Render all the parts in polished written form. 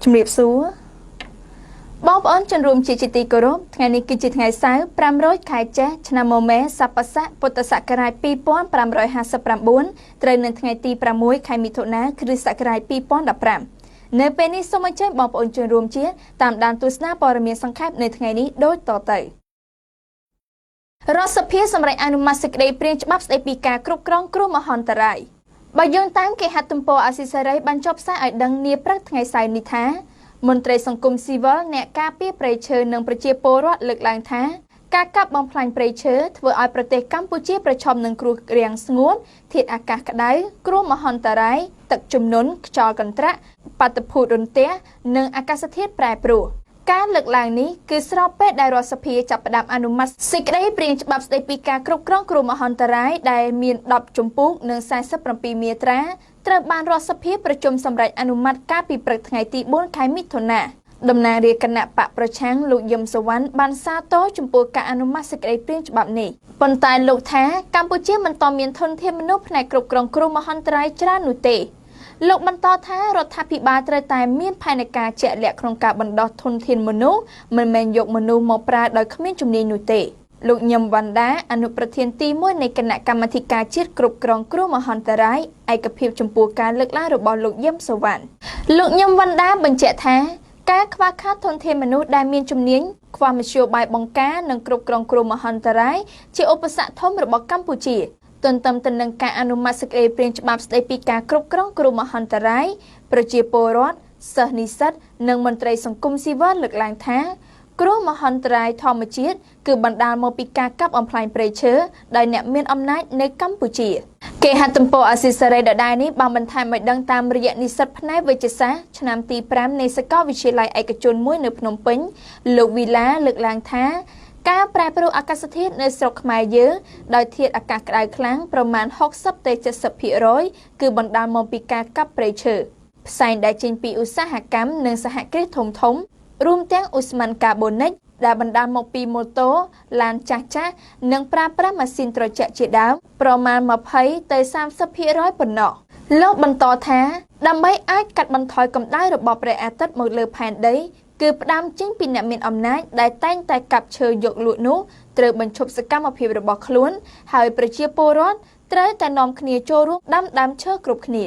ជំរាបសួរបងប្អូនជនរួមជាទីគោរពថ្ងៃនេះគឺជាថ្ងៃសៅរ៍500ខែចេសឆ្នាំមមែសប្បស័កពុទ្ធសករាជ2559ត្រូវនៅថ្ងៃទី6ខែមិថុនាគ្រិស្តសករាជ2015នៅពេលនេះសូមអញ្ជើញបងប្អូនជនរួមជាតាមដានទស្សនាព័ត៌មានសង្ខេបនៅថ្ងៃនេះដូចតទៅរដ្ឋសភាសម្រេចអនុម័តសេចក្តីព្រាងច្បាប់ស្តីពីការគ្រប់គ្រងគ្រោះមហន្តរាយបើយោងតាមគេហទំព័រអាស៊ីសេរីបានចុះផ្សាយឲ្យដឹងនាព្រឹកថ្ងៃសៅរ៍នេះថាមន្ត្រីសង្គមស៊ីវិលអ្នកការពារព្រៃឈើនិងប្រជាពលរដ្ឋលើកឡើងថាការកាប់បំផ្លាញព្រៃឈើធ្វើឲ្យប្រទេសកម្ពុជាប្រឈមនឹងគ្រោះរាំងស្ងួតធាតុអាកាសក្តៅគ្រោះមហន្តរាយទឹកជំនន់ខ្យល់កន្ត្រាក់បាតុភូតរន្ទះនិងអាកាសធាតុប្រែប្រួលការលើកឡើងនេះគឺស្របពេលដែលរដ្ឋសភាចាប់ផ្ដើមអនុម័តសេចក្តីព្រាងច្បាប់ស្តីពីការគ្រប់គ្រងគ្រោះមហន្តរាយដែលមាន10ជំពូកនិង47មាត្រាត្រូវបានរដ្ឋសភាប្រជុំសម្រេចអនុម័តកាលពីព្រឹកថ្ងៃទី4ខែមិថុនាតំណាងរាជគណៈបកប្រឆាំងលោកយឹមសុវណ្ណបានសាទរចំពោះការអនុម័តសេចក្តីព្រាងច្បាប់នេះប៉ុន្តែលោកថាកម្ពុជាមិនទាន់មានធនធានមនុស្សផ្នែកគ្រប់គ្រងគ្រោះមហន្តរាយច្រើននោះទេលោកបន្តថារដ្ឋាភិបាលត្រូវតែមានផែនការជាក់លាក់ក្នុងការបណ្ដោះធនធានមនុស្សមិនមែនយកមនុស្សមកប្រើដោយគ្មានជំនាញនោះទេលោកញឹមវណ្ណដាអនុប្រធានទី1នៃគណៈកម្មាធិការជាតិគ្រប់គ្រងគ្រោះមហន្តរាយឯកភាពចំពោះការលើកឡើងរបស់លោកយឹមសុវណ្ណលោកញឹមវណ្ណដាបញ្ជាក់ថាការខ្វះខាតធនធានមនុស្សដែលមានជំនាញខ្វះមធ្យោបាយបង្ការនិងគ្រប់គ្រងគ្រោះមហន្តរាយជាឧបសគ្គធំរបស់កម្ពុជាទន្ទឹមទៅនឹងការអនុម័តសេចក្តីព្រាងច្បាប់ស្តីពីការគ្រប់គ្រងគ្រោះមហន្តរាយប្រជាពលរដ្ឋសិស្សនិស្សិតនិងមន្ត្រីសង្គមស៊ីវិលលើកឡើងថាគ្រោះមហន្តរាយធម្មជាតិគឺបណ្ដាលមកពីការកាប់បំផ្លាញព្រៃឈើដោយអ្នកមានអំណាចនៅកម្ពុជាគេហទំព័រអាស៊ីសេរីដដែលនេះបានបន្ថែមឲ្យដឹងតាមរយៈនិស្សិតផ្នែកវិទ្យាសាស្ត្រឆ្នាំទី5នៃសាកលវិទ្យាល័យឯកជនមួយនៅភ្នំពេញលោកវីឡាលើកឡើងថាការប្រែប្រួលអាកាសធាតុនៅស្រុកខ្មែរយើងដោយធាតុអាកាសក្តៅខ្លាំងប្រមាណ 60 ទៅ 70% គឺបណ្ដាលមកពីការកាប់ព្រៃឈើផ្សែងដែលចេញពីឧស្សាហកម្មនិងសហគ្រាសធំៗរួមទាំងឧស្ម័នកាបូនិកដែលបណ្ដាលមកពីម៉ូតូឡានចាស់ៗនិងប្រើប្រាស់ម៉ាស៊ីនត្រជាក់ជាដើមប្រមាណ 20 ទៅ 30% ប៉ុណ្ណោះលោកបន្តថាដើម្បីអាចកាត់បន្ថយកម្ដៅរបស់ព្រះអាទិត្យមកលើផែនដីគឺផ្ដើមចេញពីអ្នកមានអំណាចដែលតែងតែកាប់ឈើយកលក់នោះត្រូវបញ្ឈប់សកម្មភាពរបស់ខ្លួនហើយប្រជាពលរដ្ឋត្រូវតែនាំគ្នាចូលរួមដាំដើមឈើគ្រប់គ្នា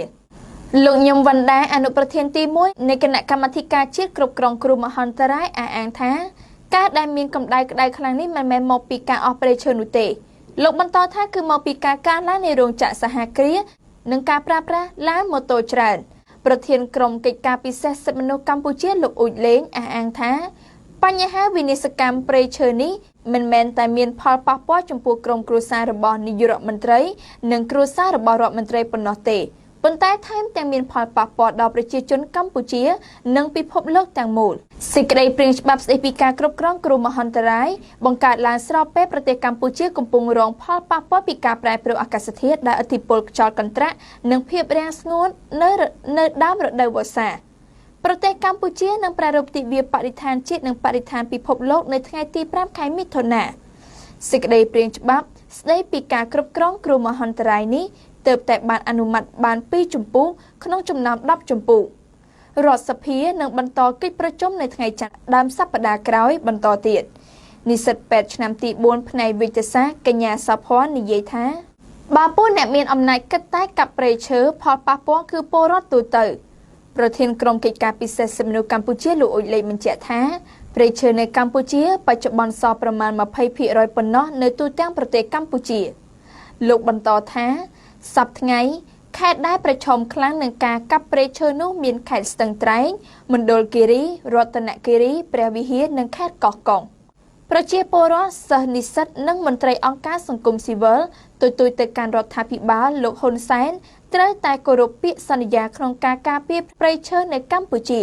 លោកញឹមវណ្ណដាអនុប្រធានទី1នៃគណៈកម្មាធិការជាតិគ្រប់គ្រងគ្រោះមហន្តរាយអះអាងថាការដែលមានកម្ដៅក្តៅខ្លាំងនេះមិនមែនមកពីការអស់ព្រៃឈើនោះទេលោកបន្តថាគឺមកពីការកើនឡើងនៃរោងចក្រសហគ្រាសនិងការប្រើប្រាស់ឡានម៉ូតូច្រើនប្រធានក្រុមកិច្ចការពិសេសសិទ្ធិមនុស្សកម្ពុជាលោកអ៊ូចលេងអះអាងថាបញ្ហាវិនិស្សកម្មព្រៃឈើនេះមិនមែនតែមានផលប៉ះពាល់ចំពោះក្រុមគ្រួសាររបស់នាយករដ្ឋមន្ត្រីនិងគ្រួសាររបស់រដ្ឋមន្ត្រីប៉ុណ្ណោះទេប៉ុន្តែថែមទាំងមានផលប៉ះពាល់ដល់ប្រជាជនកម្ពុជានិងពិភពលោកទាំងមូលសេចក្តីព្រាងច្បាប់ស្តីពីការគ្រប់គ្រងគ្រោះមហន្តរាយបង្កើតឡើងស្របពេលប្រទេសកម្ពុជាកំពុងរងផលប៉ះពាល់ពីការប្រែប្រួលអាកាសធាតុដែលឥទ្ធិពលខ្យល់កន្ត្រាក់និងភាពរាំងស្ងួតនៅដើមរដូវវស្សាប្រទេសកម្ពុជានឹងប្រារព្ធទិវាបរិស្ថានជាតិនិងបរិស្ថានពិភពលោកនៅថ្ងៃទី5ខែមិថុនាសេចក្តីព្រាងច្បាប់ស្តីពីការគ្រប់គ្រងគ្រោះមហន្តរាយនេះទើបតែបានអនុម័តបាន2ជំពូកក្នុងចំណោម10ជំពូករដ្ឋសភានឹងបន្តកិច្ចប្រជុំនៅថ្ងៃច័ន្ទដើមសប្តាហ៍ក្រោយបន្តទៀតនិស្សិតពេទ្យឆ្នាំទី4ផ្នែកវិទ្យាសាស្ត្រកញ្ញាសាភ័ណ្ឌនិយាយថាបើពួកអ្នកមានអំណាចគិតតែកាប់ព្រៃឈើផលប៉ះពាល់គឺពលរដ្ឋទូទៅប្រធានក្រុមកិច្ចការពិសេសសិទ្ធិមនុស្សកម្ពុជាលោកអ៊ុចលេងបញ្ជាក់ថាព្រៃឈើនៅកម្ពុជាបច្ចុប្បន្នសល់ប្រមាណ 20% ប៉ុណ្ណោះនៅទូទាំងប្រទេសកម្ពុជាលោកបន្តថាសប្តាហ៍ថ្ងៃខេត្តដែលប្រឈមខ្លាំងនឹងការកាប់ព្រៃឈើនោះមានខេត្តស្ទឹងត្រែងមណ្ឌលគិរីរតនគិរីព្រះវិហារនិងខេត្តកោះកុងប្រជាពលរដ្ឋសិស្សនិស្សិតនិងមន្ត្រីអង្គការសង្គមស៊ីវិលទទូចទៅកាន់រដ្ឋាភិបាលលោកហ៊ុនសែនត្រូវតែគោរពពាក្យសន្យាក្នុងការការពារព្រៃឈើនៅកម្ពុជា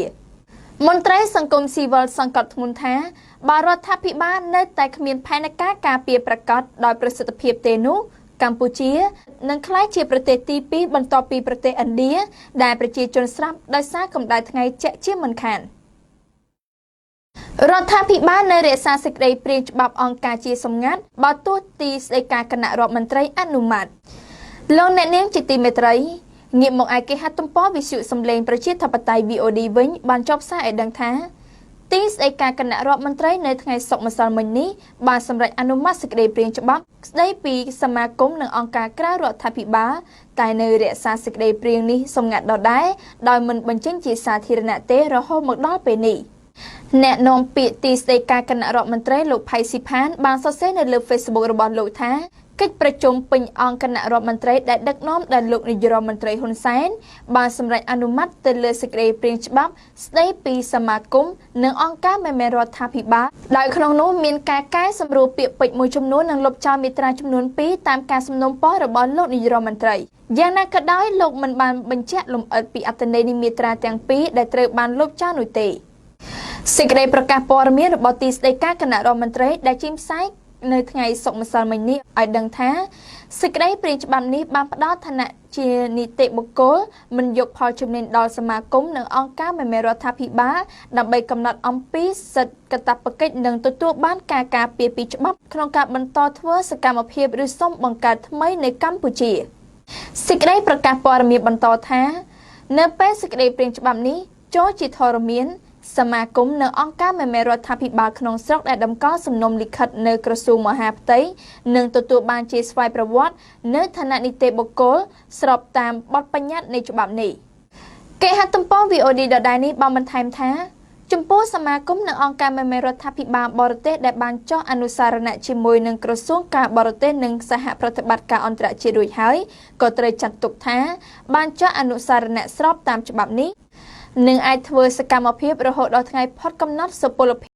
មន្ត្រីសង្គមស៊ីវិលសង្កត់ធ្ងន់ថាបើរដ្ឋាភិបាលនៅតែគ្មានផែនការការពារប្រកបដោយប្រសិទ្ធភាពទេនោះកម្ពុជានឹងក្លាយជាប្រទេសទី2បន្ទាប់ពីប្រទេសឥណ្ឌាដែលប្រជាជនស្លាប់ដោយសារកម្ដៅថ្ងៃជាក់ជាមិនខានរដ្ឋាភិបាលនៅរក្សាសេចក្តីព្រាងច្បាប់អង្គការជាសម្ងាត់បើទោះទីស្តីការគណៈរដ្ឋមន្ត្រីអនុម័ត លោកអ្នកនាងជាទីមេត្រីងាកមកឯគេហទំព័រវិទ្យុសំឡេងប្រជាធិបតេយ្យ VOD វិញបានចុះផ្សាយឲ្យដឹងថាទីស្តីការគណៈរដ្ឋមន្ត្រីនៅថ្ងៃសុក្រម្សិលមិញនេះបានសម្រេចអនុម័តសេចក្តីព្រាងច្បាប់ស្តីពីសមាគមនិងអង្គការក្រៅរដ្ឋាភិបាលតែនៅរក្សាសេចក្តីព្រាងនេះសម្ងាត់ដដែលដោយមិនបញ្ចេញជាសាធារណៈទេរហូតមកដល់ពេលនេះអ្នកនាំពាក្យទីស្តីការគណៈរដ្ឋមន្ត្រីលោកផៃស៊ីផានបានសរសេរនៅលើ Facebook របស់លោកថាកិច្ចប្រជុំពេញអង្គគណៈរដ្ឋមន្ត្រីដែលដឹកនាំដោយលោកនាយរដ្ឋមន្ត្រីហ៊ុនសែនបានសម្រេចអនុម័តទៅលើសេចក្តីព្រាងច្បាប់ស្តីពីសមាគមនិងអង្គការមិនមែនរដ្ឋាភិបាលដោយក្នុងនោះមានការកែសម្រួលពាក្យពេចន៍មួយចំនួននិងលុបចោលមាត្រាចំនួន2តាមការសំណូមពររបស់លោកនាយរដ្ឋមន្ត្រីយ៉ាងណាក៏ដោយលោកមិនបានបញ្ជាក់លម្អិតពីអត្ថន័យនៃមាត្រាទាំងពីរដែលត្រូវបានលុបចោលនោះទេសេចក្តីប្រកាសព័ត៌មានរបស់ទីស្តីការគណៈរដ្ឋមន្ត្រីដែលចេញផ្សាយនៅថ្ងៃសុក្រម្សិលមិញនេះឲ្យដឹងថាសេចក្តីព្រាងច្បាប់នេះបានផ្ដល់ឋានៈជានីតិបុគ្គលមិនយកផលចំណេញដល់សមាគមនិងអង្គការមិនមែនរដ្ឋាភិបាលដើម្បីកំណត់អំពីសិទ្ធិកាតព្វកិច្ចនិងទទួលបានការការពារពីច្បាប់ក្នុងការបន្តធ្វើសកម្មភាពឬសុំបង្កើតថ្មីនៅកម្ពុជាសេចក្តីប្រកាសព័ត៌មានបន្តថានៅពេលសេចក្តីព្រាងច្បាប់នេះចូលជាធរមានសមាគមនិងអង្គការមិនមែនរដ្ឋាភិបាលក្នុងស្រុកដែលតម្កល់សំណុំលិខិតនៅក្រសួងមហាផ្ទៃនឹងទទួលបានជាស្វ័យប្រវត្តិនៅឋានៈនីតិបុគ្គលស្របតាមបទបញ្ញត្តិនៃច្បាប់នេះគេហទំព័រ VOD ដដែលនេះបានបន្ថែមថាចំពោះសមាគមនិងអង្គការមិនមែនរដ្ឋាភិបាលបរទេសដែលបានចុះអនុសារណៈជាមួយនឹងក្រសួងការបរទេសនិងសហប្រតិបត្តិការអន្តរជាតិរួចហើយក៏ត្រូវចាត់ទុកថាបានចុះអនុសារណៈស្របតាមច្បាប់នេះនឹងអាចធ្វើសកម្មភាពរហូតដល់ថ្ងៃផុតកំណត់សុពលភាព